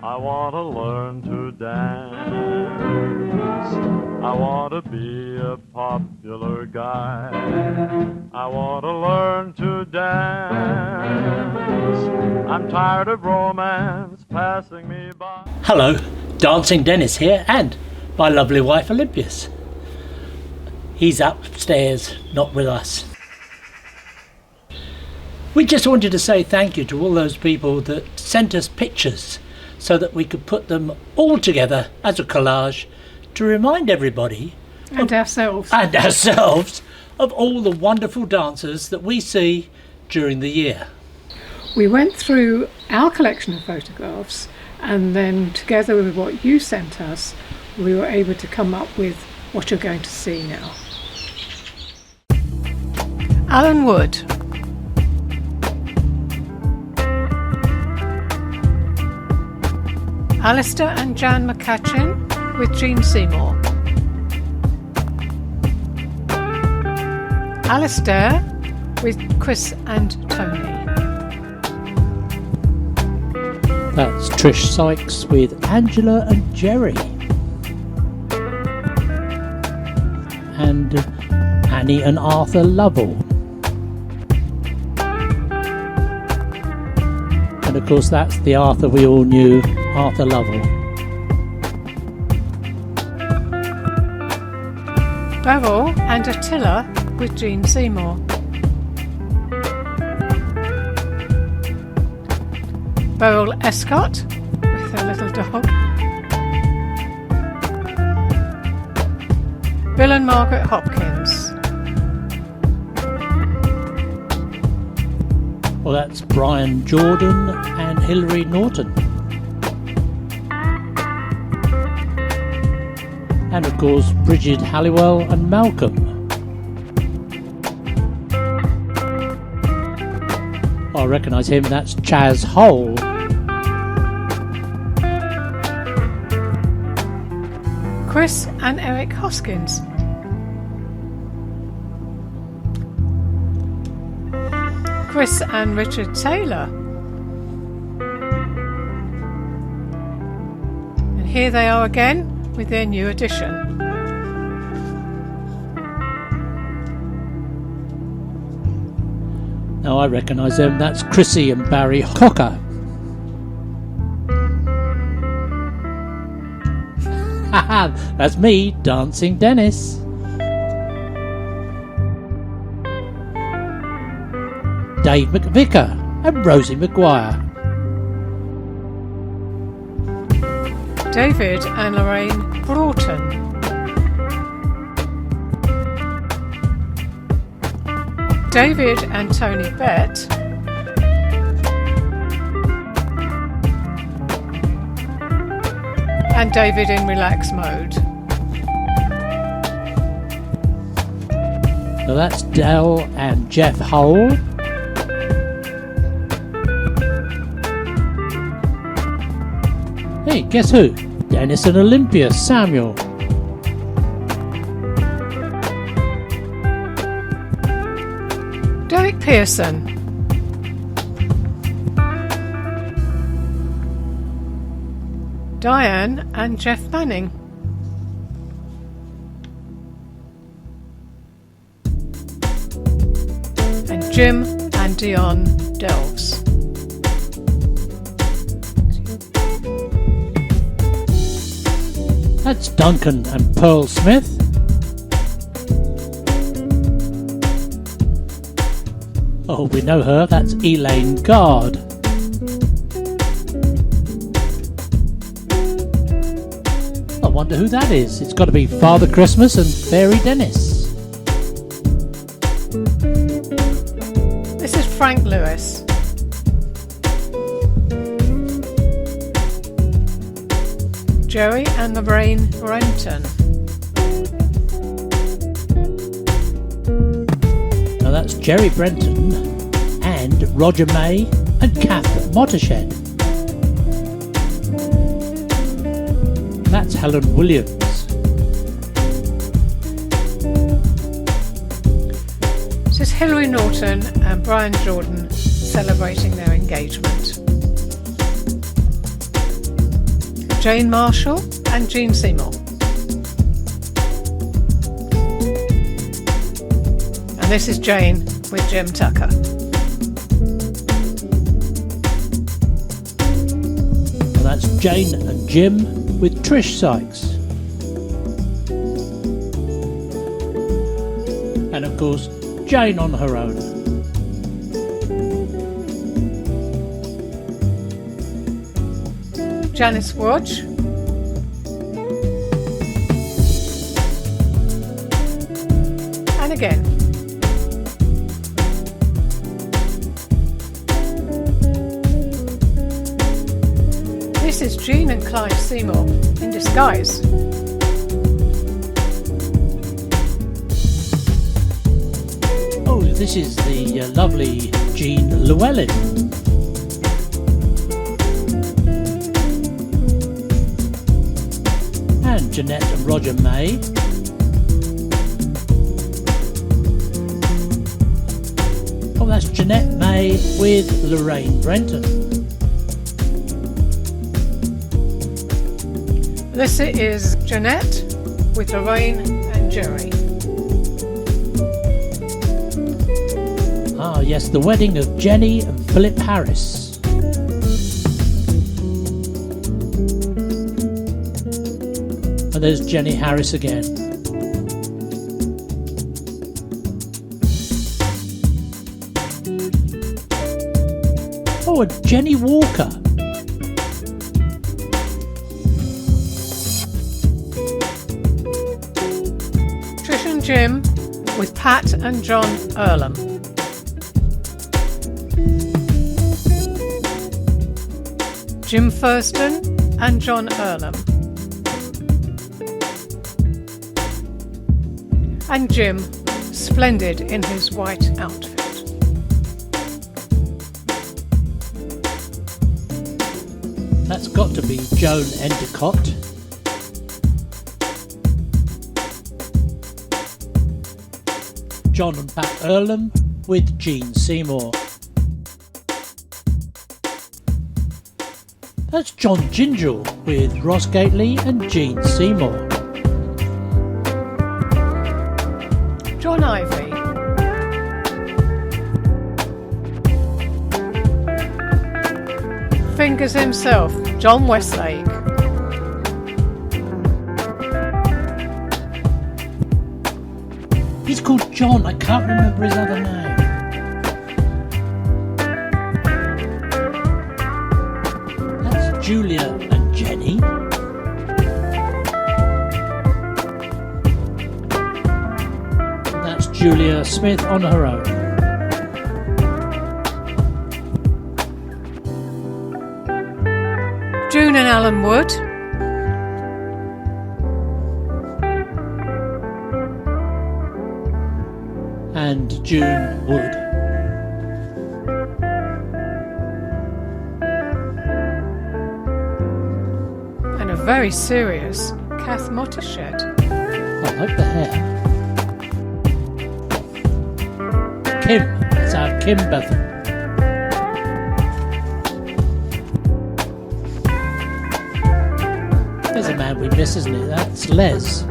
I want to learn to dance. I want to be a popular guy. I want to learn to dance. I'm tired of romance passing me by. Hello, Dancing Dennis here, and my lovely wife Olympias. He's upstairs, not with us. We just wanted to say thank you to all those people that sent us pictures so that we could put them all together as a collage to remind everybody and ourselves of all the wonderful dancers that we see during the year. We went through our collection of photographs, and then together with what you sent us, we were able to come up with what you're going to see now. Alan Wood. Alistair and Jan McCatchin with Jean Seymour. Alistair with Chris and Tony. That's Trish Sykes with Angela and Jerry. And Annie and Arthur Lovell. And of course that's the Arthur we all knew, Arthur Lovell. Beryl and Attila with Jean Seymour. Beryl Escott with her little dog. Bill and Margaret Hopkins. Well, that's Brian Jordan and Hilary Norton. And of course Bridget Halliwell and Malcolm. I recognise him, that's Chaz Hole. Chris and Eric Hoskins. Chris and Richard Taylor. And here they are again with their new addition. Now I recognise them, that's Chrissy and Barry Cocker. Haha, that's me, Dancing Dennis. Dave McVicker and Rosie McGuire. David and Lorraine Broughton. David and Tony Bett. And David in relax mode. Now that's Dell and Jeff Hole. Hey, guess who? Dennis and Olympia Samuel. Derek Pearson. Diane and Jeff Manning. And Jim and Dion Delves. That's Duncan and Pearl Smith. Oh, we know her, that's Elaine Gard. I wonder who that is. It's got to be Father Christmas and Fairy Dennis. This is Frank Lewis. Joey and Lorraine Brenton. Now that's Jerry Brenton and Roger May and Kath Mottershed. That's Helen Williams. This is Hilary Norton and Brian Jordan celebrating their engagement. Jane Marshall and Jean Seymour. And this is Jane with Jim Tucker. And that's Jane and Jim with Trish Sykes. And of course, Jane on her own. Janice Watch. And again. This is Jean and Clive Seymour in disguise. Oh, this is the lovely Jean Llewellyn. And Jeanette and Roger May. Oh, that's Jeanette May with Lorraine Brenton. This is Jeanette with Lorraine and Jerry. Ah, yes, the wedding of Jenny and Philip Harris. And there's Jenny Harris again. Oh, and Jenny Walker. Trish and Jim with Pat and John Earlham. Jim Thurston and John Earlham. And Jim, splendid in his white outfit. That's got to be Joan Endicott. John and Pat Earlham with Jean Seymour. That's John Gingell with Ross Gately and Jean Seymour. John Ivy. Fingers himself, John Westlake. He's called John, I can't remember his other name. That's Julia and Jenny. That's Julia Smith on her own. June and Alan Wood. And June Wood. And a very serious Kath Mottershed. I like the hair. Kim, it's our Kim Bethel. There's a man we miss, isn't it? That's Les.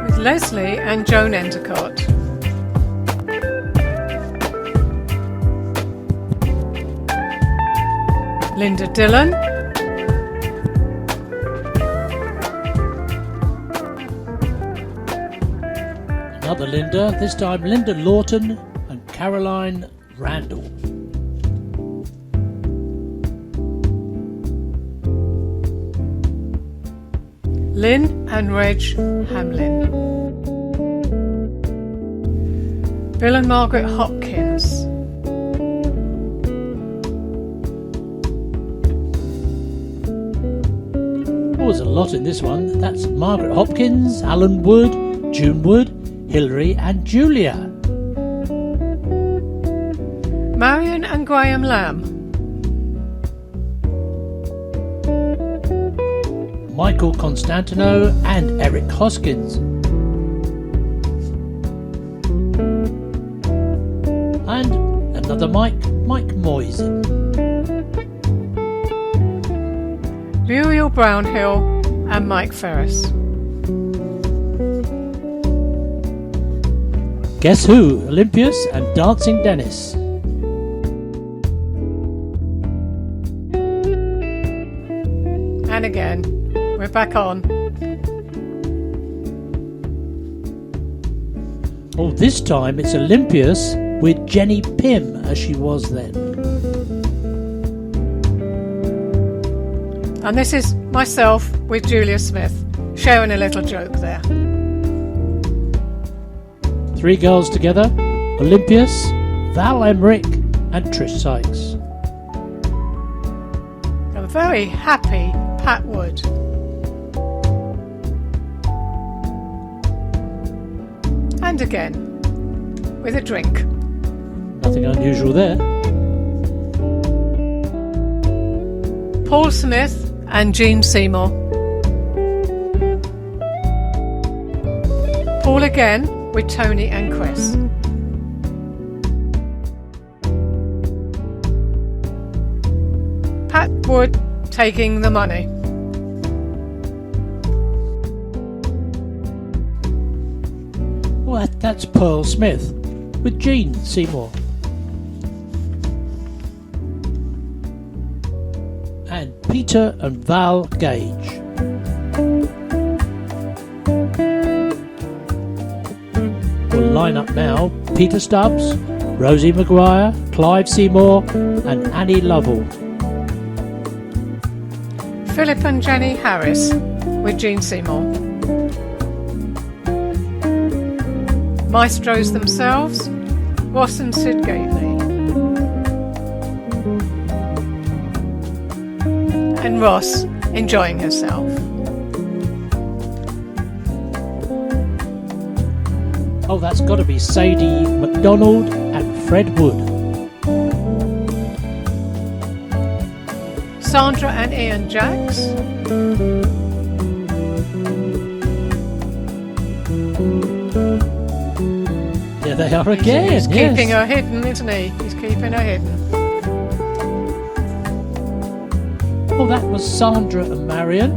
With Leslie and Joan Endicott. Linda Dillon. Another Linda, this time Linda Lawton and Caroline Randall. Lynn and Reg Hamlin. Bill and Margaret Hopkins. Oh, there's a lot in this one. That's Margaret Hopkins, Alan Wood, June Wood, Hilary and Julia. Marion and Graham Lamb. Michael Constantino and Eric Hoskins. And another Mike Moyes. Muriel Brownhill and Mike Ferris. Guess Who, Olympius and Dancing Dennis. And again, we're back on. Oh, this time it's Olympius with Jenny Pym as she was then. And this is myself with Julia Smith, sharing a little joke there. Three girls together, Olympius, Val Emmerich and Trish Sykes. A very happy Pat Wood. And again, with a drink. Nothing unusual there. Paul Smith and Jean Seymour. Paul again with Tony and Chris. Pat Wood taking the money. Well, that's Pearl Smith with Jean Seymour. And Peter and Val Gage. We'll line up now: Peter Stubbs, Rosie Maguire, Clive Seymour and Annie Lovell. Philip and Jenny Harris with Jean Seymour. Maestros themselves, Ross and Sid Gately. And Ross enjoying herself. Oh, that's got to be Sadie MacDonald and Fred Wood. Sandra and Ian Jacks. There they are again. He's keeping her hidden, isn't he? He's keeping her hidden. Oh, that was Sandra and Marion.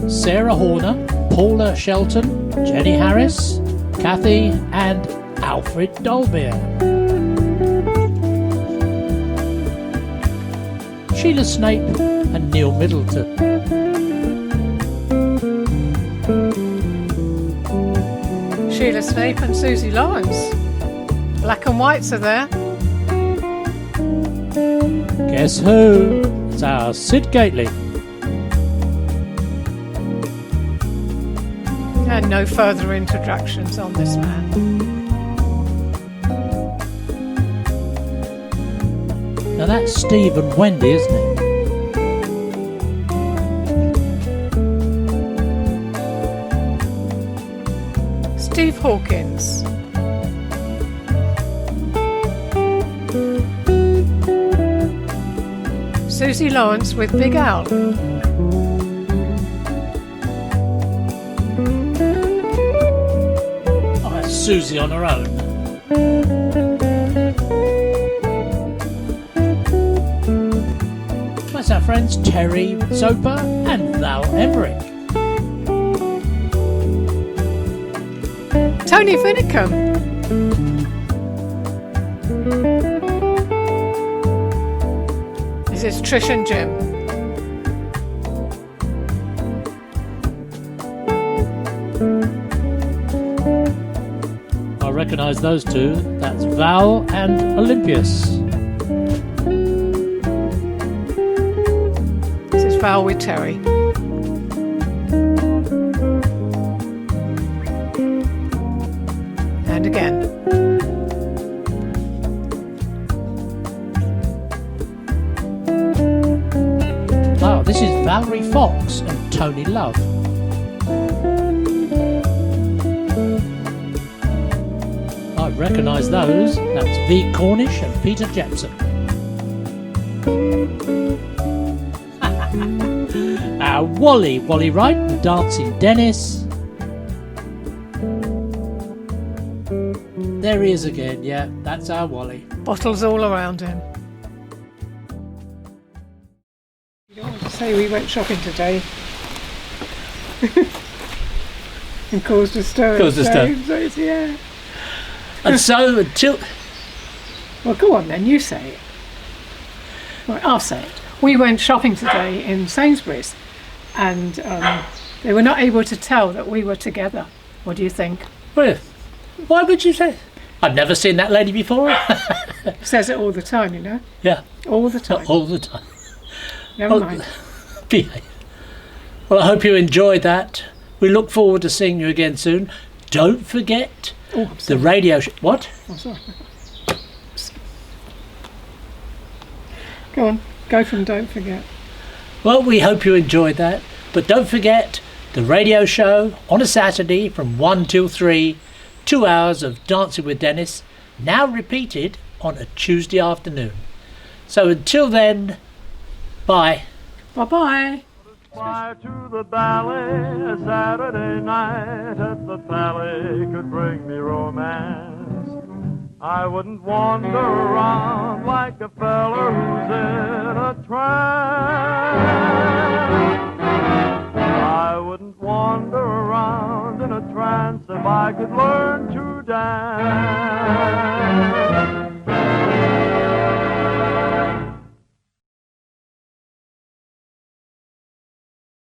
Sarah Horner, Paula Shelton, Jenny Harris, Kathy and Alfred Dolbear. Sheila Snape and Neil Middleton. Sheila Snape and Susie Lawrence. Black and Whites are there. Guess who? It's our Sid Gately. And no further introductions on this man. Now that's Steve and Wendy, isn't it? Steve Hawkins. Susie Lawrence with Big Al. Oh, that's Susie on her own. That's our friends Terry Soper and Val Emmerich. Tony Finicum. This is Trish and Jim. I recognise those two. That's Val and Olympius. This is Val with Terry. And again. Oh, this is Valerie Fox and Tony Love. I recognise those. That's V. Cornish and Peter Jepson. Wally Wright and Dancing Dennis. There he is again, yeah, that's our Wally. Bottles all around him. You don't want to say we went shopping today. And caused a stir. Yeah. And so until... Well, go on then, you say it. Right, I'll say it. We went shopping today in Sainsbury's and they were not able to tell that we were together. What do you think? Well, why would you say? I've never seen that lady before. Says it all the time, you know? Yeah. All the time. All the time. Never mind. Behave. Well, I hope you enjoyed that. We look forward to seeing you again soon. Don't forget the radio show. What? Oh, sorry. Go on. Go from don't forget. Well, we hope you enjoyed that. But don't forget the radio show on a Saturday from 1 till 3. 2 hours of Dancing with Dennis, now repeated on a Tuesday afternoon. So until then, bye. Bye-bye. Fly to the valley a Saturday night at the valley could bring me romance. I wouldn't wander around like a feller who's in a trance. I wouldn't wander around in a trance if I could learn to dance.